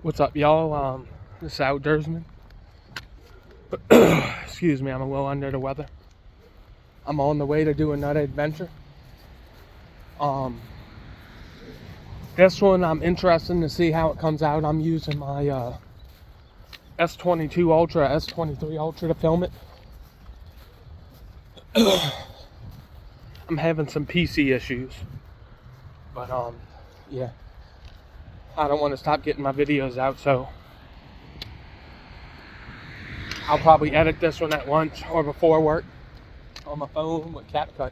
What's up, y'all? This is Outdoorsman. Excuse me, I'm a little under the weather. I'm on the way to do another adventure. This one I'm interested to see how it comes out. I'm using my S22 Ultra, S23 Ultra to film it. I'm having some PC issues, but yeah. I don't want to stop getting my videos out, so I'll probably edit this one at lunch or before work on my phone with CapCut.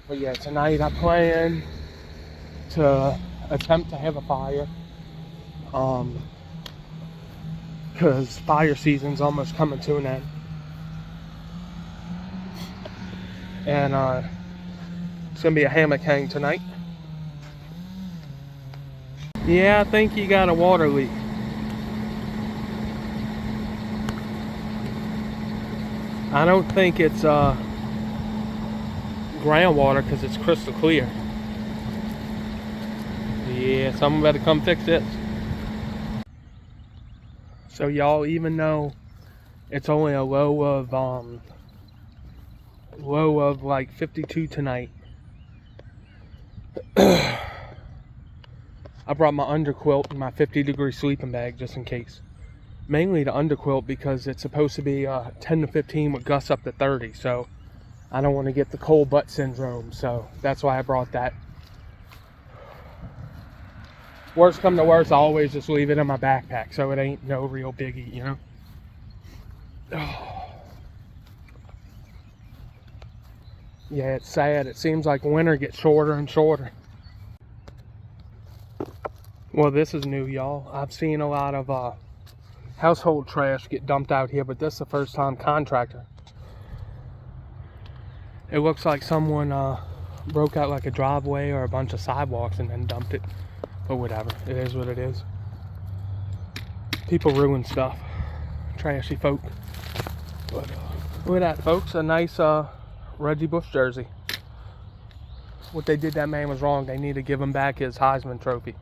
But yeah, tonight I plan to attempt to have a fire, because fire season's almost coming to an end. And it's gonna be a hammock hang tonight. Yeah, I think you got a water leak. I don't think it's groundwater because it's crystal clear. Yeah, someone better come fix this. So y'all, even though it's only a low of like 52 tonight, I brought my underquilt and my 50-degree sleeping bag just in case. Mainly the underquilt because it's supposed to be 10 to 15 with gusts up to 30, so I don't want to get the cold butt syndrome, so that's why I brought that. Worst come to worst, I always just leave it in my backpack, so it ain't no real biggie, you know? Yeah, it's sad. It seems like winter gets shorter and shorter. Well, this is new, y'all. I've seen a lot of household trash get dumped out here, but this is the first time contractor. It looks like someone broke out like a driveway or a bunch of sidewalks and then dumped it. But whatever, it is what it is. People ruin stuff. Trashy folk. But look at that, folks. A nice Reggie Bush jersey. What they did, that man was wrong. They need to give him back his Heisman Trophy.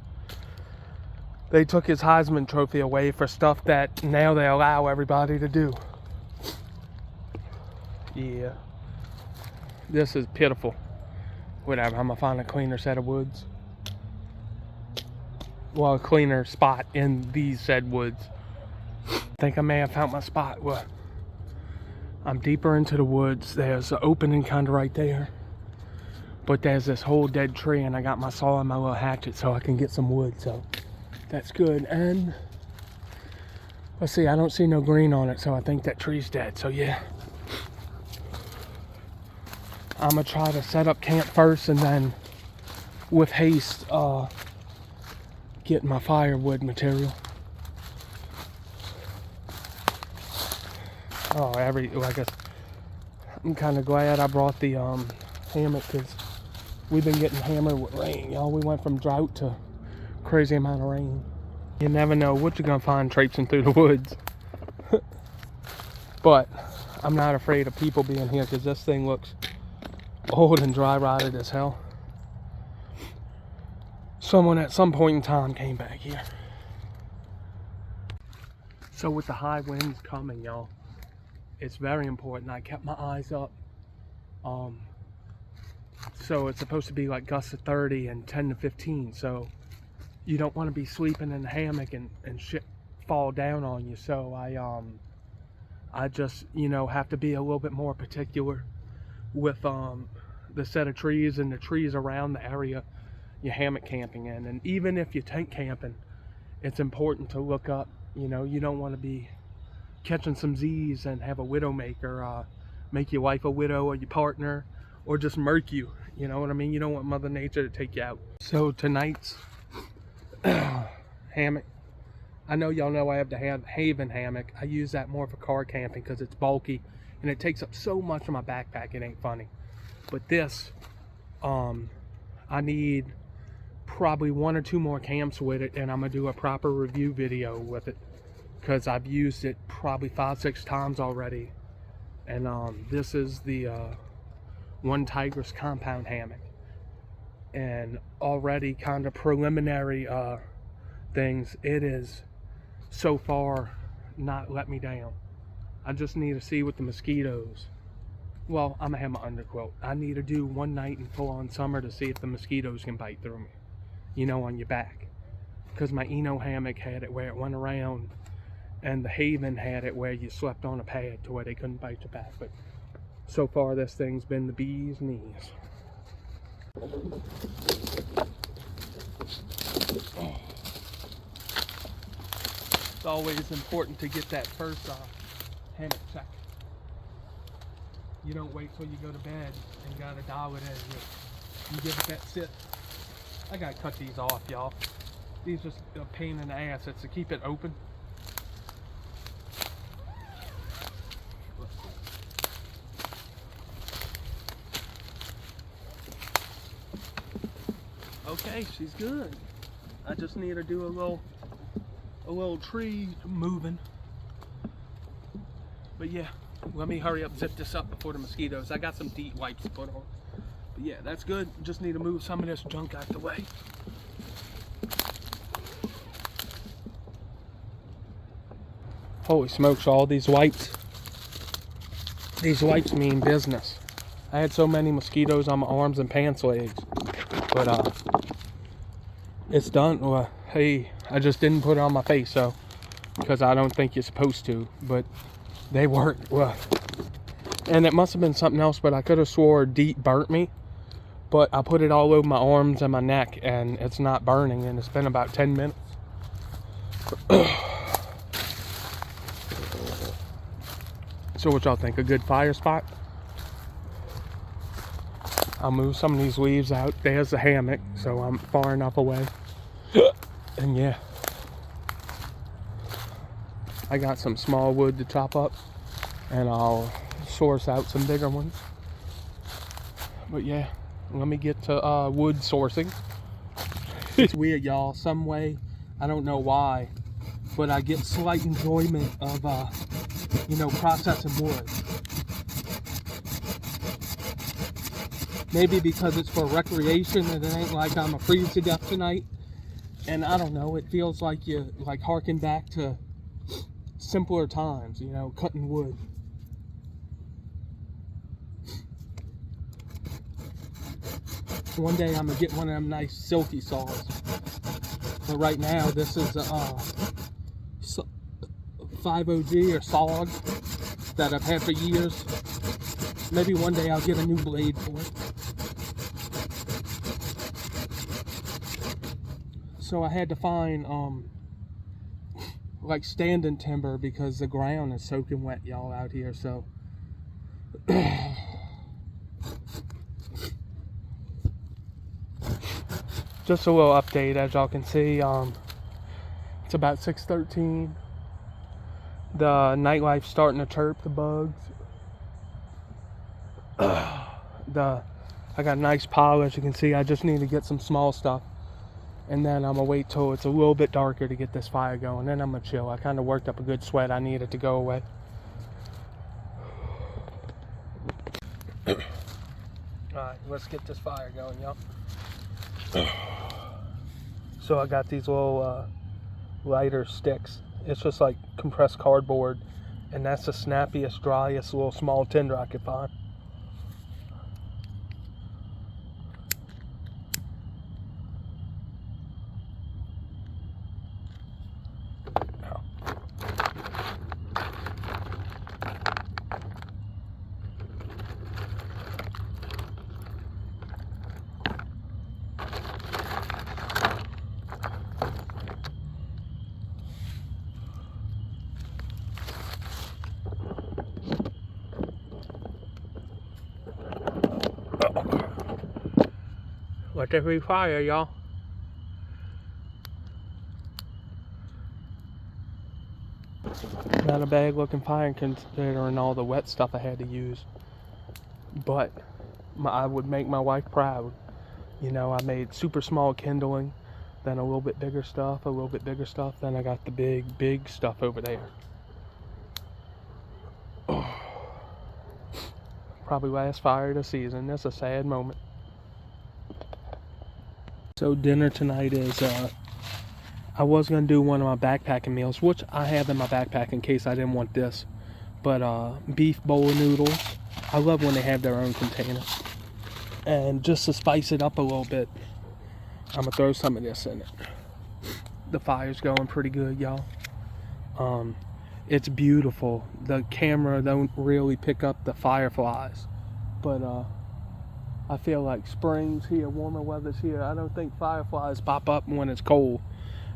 They took his Heisman Trophy away for stuff that now they allow everybody to do. Yeah. This is pitiful. Whatever, I'm gonna find a cleaner set of woods. Well, a cleaner spot in these said woods. I think I may have found my spot. Well, I'm deeper into the woods. There's an opening kind of right there. But there's this whole dead tree, and I got my saw and my little hatchet so I can get some wood, so that's good. And let's see, I don't see no green on it, so I think that tree's dead, so yeah. I'm gonna try to set up camp first and then with haste get my firewood material. I'm kind of glad I brought the hammock because we've been getting hammered with rain, y'all. We went from drought to crazy amount of rain. You never know what you're gonna find traipsing through the woods. But I'm not afraid of people being here because this thing looks old and dry rotted as hell. Someone at some point in time came back here. So with the high winds coming, y'all, it's very important. I kept my eyes up. So it's supposed to be like gusts of 30 and 10 to 15. So you don't want to be sleeping in the hammock and shit fall down on you. So I just, have to be a little bit more particular with the set of trees and the trees around the area you're hammock camping in. And even if you tent camping, it's important to look up. You don't want to be catching some Z's and have a widowmaker make your wife a widow or your partner, or just murk you. You know what I mean? You don't want Mother Nature to take you out. So tonight's hammock, I know y'all know I have the Haven hammock. I use that more for car camping because it's bulky and it takes up so much of my backpack, it ain't funny. But this, I need probably 1 or 2 more camps with it, and I'm gonna do a proper review video with it because I've used it probably 5-6 times already. And this is the One Tigris compound hammock, and already kind of preliminary things, it is so far not let me down. I just need to see what the mosquitoes. Well, I'm gonna have my underquilt. I need to do one night in full on summer to see if the mosquitoes can bite through me, you know, on your back. Because my Eno hammock had it where it went around, and the Haven had it where you slept on a pad to where they couldn't bite your back. But so far, this thing's been the bee's knees. It's always important to get that first hammock check. You don't wait till you go to bed and gotta dial it in. You give it that sit. I gotta cut these off, y'all. These just a pain in the ass. It's to keep it open. Okay, she's good. I just need to do a little tree moving. But yeah, let me hurry up, zip this up before the mosquitoes. I got some DEET wipes to put on. But yeah, that's good. Just need to move some of this junk out the way. Holy smokes, all these wipes. These wipes mean business. I had so many mosquitoes on my arms and pants legs. But it's done. Well, hey, I just didn't put it on my face, so, because I don't think you're supposed to, but they worked. Well, and it must have been something else, but I could have swore DEET burnt me. But I put it all over my arms and my neck, and it's not burning, and it's been about 10 minutes. So what y'all think? A good fire spot? I'll move some of these leaves out. There's the hammock, so I'm far enough away. And yeah, I got some small wood to chop up, and I'll source out some bigger ones. But yeah, let me get to wood sourcing. It's weird, y'all. Some way, I don't know why, but I get slight enjoyment of processing wood. Maybe because it's for recreation and it ain't like I'm a freeze to death tonight. And I don't know, it feels like you harken back to simpler times, cutting wood. One day I'm gonna get one of them nice silky saws. But right now this is a 5OG or SOG that I've had for years. Maybe one day I'll get a new blade for it. So I had to find like standing timber because the ground is soaking wet, y'all, out here. So just a little update. As y'all can see, it's about 6:13. The nightlife's starting to chirp, the bugs. I got nice polish. You can see I just need to get some small stuff, and then I'm gonna wait till it's a little bit darker to get this fire going. Then I'm gonna chill. I kind of worked up a good sweat. I need it to go away. Alright, let's get this fire going, y'all. So I got these little lighter sticks. It's just like compressed cardboard, and that's the snappiest, driest little small tinder I could find. Let there be fire, y'all. Not a bad looking fire considering all the wet stuff I had to use. But I would make my wife proud. I made super small kindling, then a little bit bigger stuff, then I got the big stuff over there. Oh. Probably last fire of the season. That's a sad moment. So dinner tonight is, I was going to do one of my backpacking meals, which I have in my backpack in case I didn't want this. But beef bowl noodles. I love when they have their own container. And just to spice it up a little bit, I'm going to throw some of this in it. The fire's going pretty good, y'all. It's beautiful. The camera don't really pick up the fireflies. But I feel like spring's here, warmer weather's here. I don't think fireflies pop up when it's cold,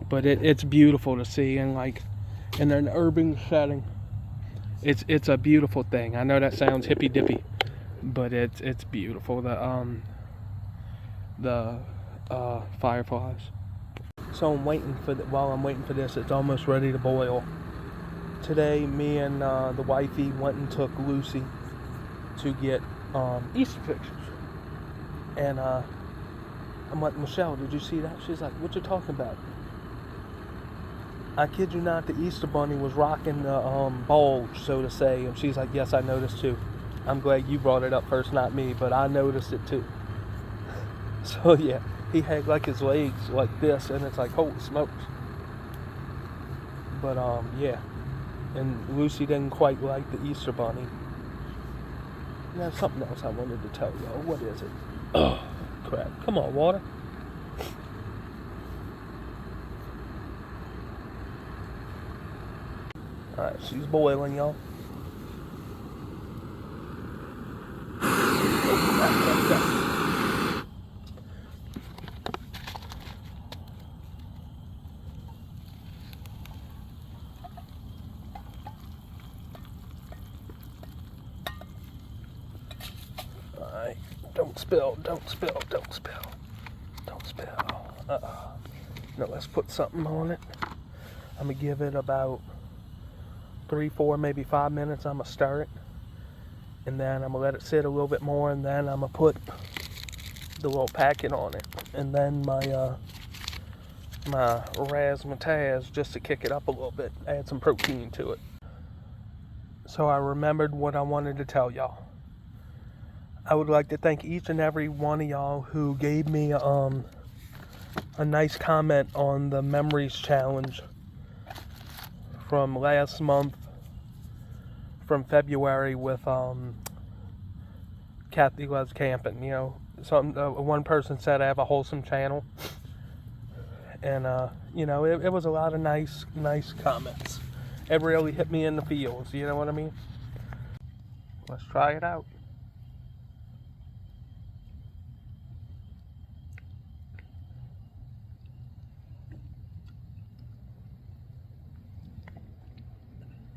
but it's beautiful to see, and like in an urban setting, it's a beautiful thing. I know that sounds hippy dippy, but it's beautiful. The fireflies. So I'm waiting for while I'm waiting for this, it's almost ready to boil. Today, me and the wifey went and took Lucy to get Easter pictures. And I'm like, Michelle, did you see that? She's like, what you talking about? I kid you not, the Easter Bunny was rocking the bulge, so to say. And she's like, yes, I noticed too. I'm glad you brought it up first, not me, but I noticed it too. So yeah, he had like his legs like this, and it's like, holy smokes. But yeah, and Lucy didn't quite like the Easter Bunny. There's something else I wanted to tell y'all. What is it? Oh, crap. Come on, water. Alright, she's boiling, y'all. Alright, don't spill, don't spill, don't spill. Don't spill. Now let's put something on it. I'm going to give it about 3, 4, maybe 5 minutes. I'm going to stir it. And then I'm going to let it sit a little bit more. And then I'm going to put the little packet on it. And then my razzmatazz, just to kick it up a little bit. Add some protein to it. So I remembered what I wanted to tell y'all. I would like to thank each and every one of y'all who gave me a nice comment on the Memories Challenge from last month, from February, with Kathy Loves Camping. You know, one person said I have a wholesome channel, and you know, it was a lot of nice comments. It really hit me in the feels. You know what I mean? Let's try it out.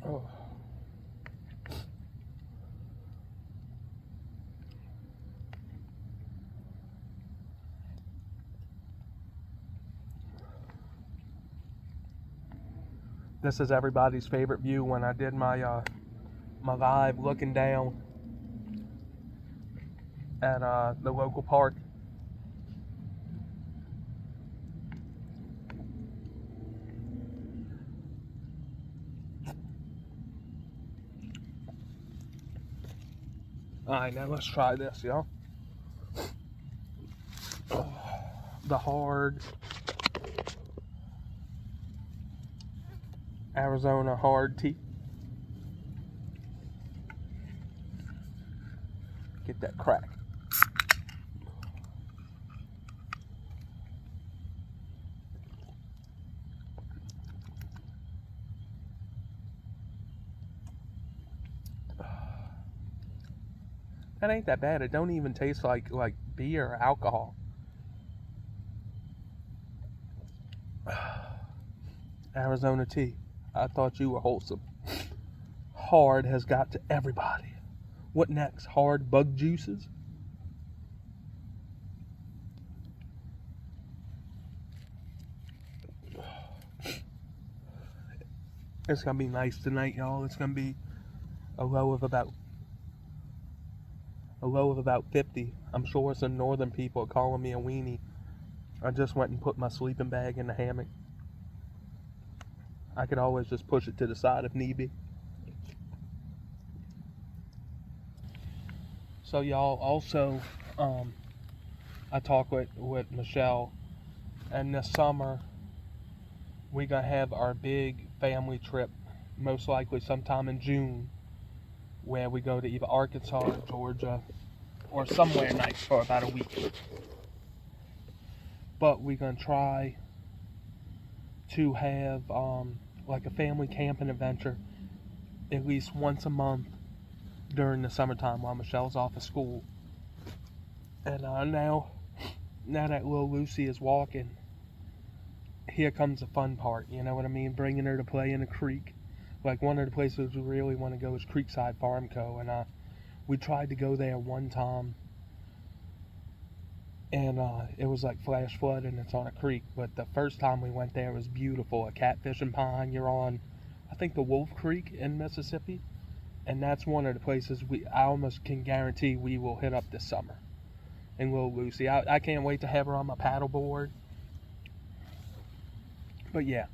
Oh. This is everybody's favorite view when I did my my live looking down at the local park. Alright, now let's try this, y'all. Oh, the hard Arizona hard tea. Get that crack. That ain't that bad. It don't even taste like beer or alcohol. Arizona tea. I thought you were wholesome. Hard has got to everybody. What next? Hard bug juices? It's gonna be nice tonight, y'all. It's gonna be a low of about 50. I'm sure some northern people are calling me a weenie. I just went and put my sleeping bag in the hammock. I could always just push it to the side if need be. So y'all, also, I talked with Michelle And this summer, we're going to have our big family trip, most likely sometime in June, where we go to either Arkansas or Georgia or somewhere nice for about a week. But we're going to try to have like a family camping adventure at least once a month during the summertime while Michelle's off of school. And now that little Lucy is walking, here comes the fun part, you know what I mean? Bringing her to play in a creek. Like, one of the places we really want to go is Creekside Farm Co. And we tried to go there one time, and it was like flash flood and it's on a creek. But the first time we went there, it was beautiful. A catfishing pond. You're on, I think, the Wolf Creek in Mississippi. And that's one of the places I almost can guarantee we will hit up this summer. And little Lucy, I can't wait to have her on my paddleboard. But yeah,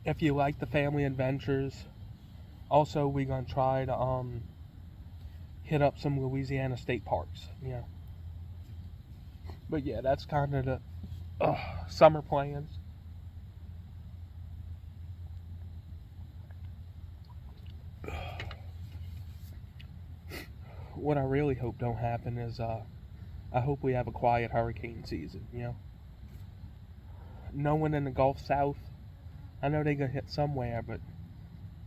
if you like the family adventures, also we're gonna try to hit up some Louisiana state parks, you know. But yeah, that's kind of the summer plans. What I really hope don't happen is I hope we have a quiet hurricane season, you know. No one in the Gulf South, I know they're gonna hit somewhere, but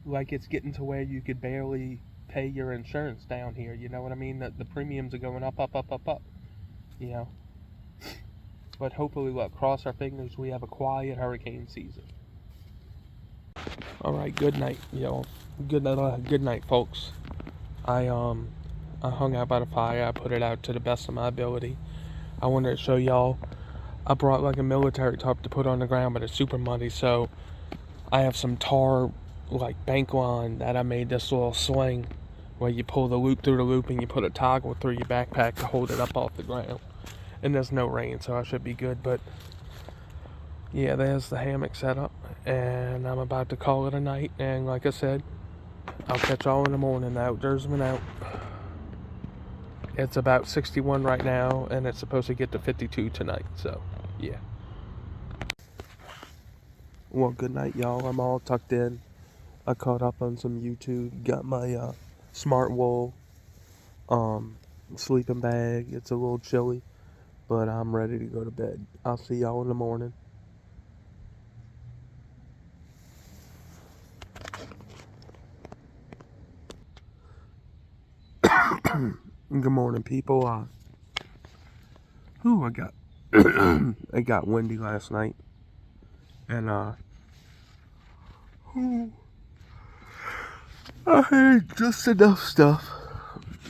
like, it's getting to where you could barely pay your insurance down here, you know what I mean? The premiums are going up, you know. But hopefully, look, cross our fingers, we have a quiet hurricane season. Alright, good night, yo. Good night, folks. I hung out by the fire. I put it out to the best of my ability. I wanted to show y'all. I brought like a military tarp to put on the ground, but it's super muddy, so I have some tar like bank line that I made this little sling where you pull the loop through the loop and you put a toggle through your backpack to hold it up off the ground. And there's no rain, so I should be good. But yeah, there's the hammock setup, and I'm about to call it a night. And like I said, I'll catch y'all in the morning. The outdoorsman out. It's about 61 right now, and it's supposed to get to 52 tonight. So yeah. Well, good night, y'all. I'm all tucked in. I caught up on some YouTube. Got my Smart Wool sleeping bag. It's a little chilly, but I'm ready to go to bed. I'll see y'all in the morning. Good morning, people. I got it got windy last night, and I had just enough stuff,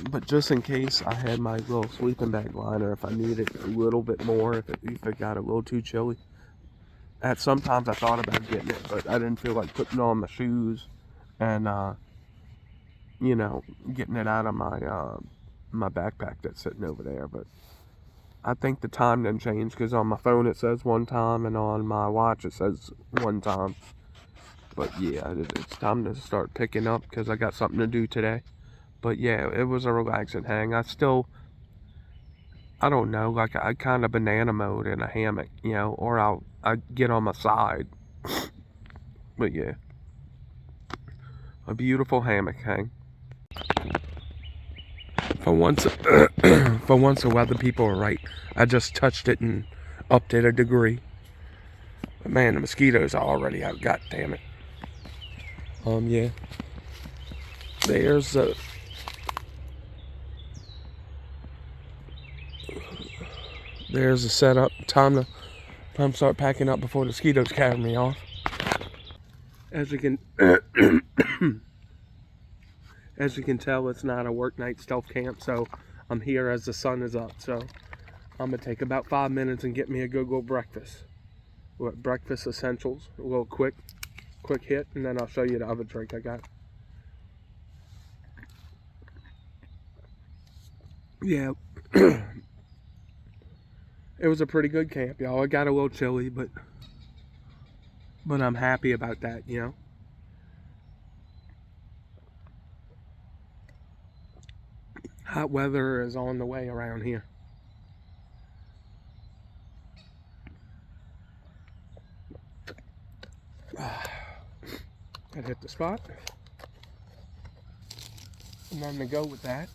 but just in case, I had my little sleeping bag liner if I needed a little bit more, if it got a little too chilly. Sometimes I thought about getting it, but I didn't feel like putting on my shoes and you know, getting it out of my backpack that's sitting over there. But I think the time didn't change, because on my phone it says one time and on my watch it says one time. But yeah, it's time to start picking up because I got something to do today. But yeah, it was a relaxing hang. I don't know, like, I kind of banana mode in a hammock, you know, or I get on my side. But yeah, a beautiful hammock hang. For once, the weather people are right. I just touched it and upped it a degree. But man, the mosquitoes are already out. God damn it. Yeah. There's the setup. Time to start packing up before the mosquitoes carry me off. As you can tell, it's not a work night stealth camp, so I'm here as the sun is up. So I'm gonna take about 5 minutes and get me a good little breakfast. Breakfast essentials, a little quick hit, and then I'll show you the other drink I got. Yeah. It was a pretty good camp, y'all. It got a little chilly, but I'm happy about that, you know. Hot weather is on the way around here. I'd hit the spot. And then to go with that,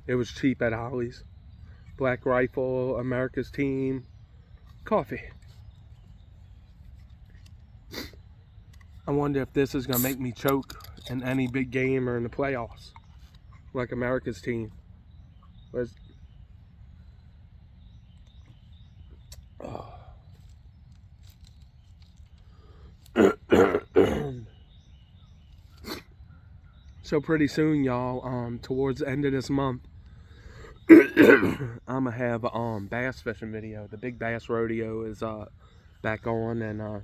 it was cheap at Ollie's. Black Rifle, America's Team, coffee. I wonder if this is going to make me choke in any big game or in the playoffs, like America's Team. So pretty soon, y'all, towards the end of this month, I'm gonna have a bass fishing video. The Big Bass Rodeo is back on, and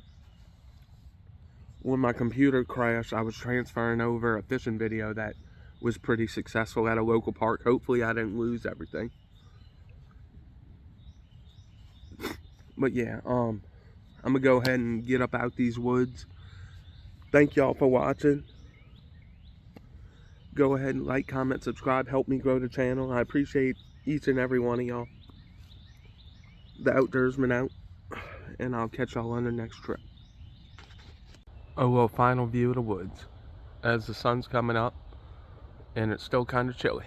when my computer crashed, I was transferring over a fishing video that was pretty successful at a local park. Hopefully I didn't lose everything. But yeah, I'm gonna go ahead and get up out these woods. Thank y'all for watching. Go ahead and like, comment, subscribe, help me grow the channel. I appreciate each and every one of y'all. The outdoorsman out, and I'll catch y'all on the next trip. A little final view of the woods as the sun's coming up and it's still kind of chilly.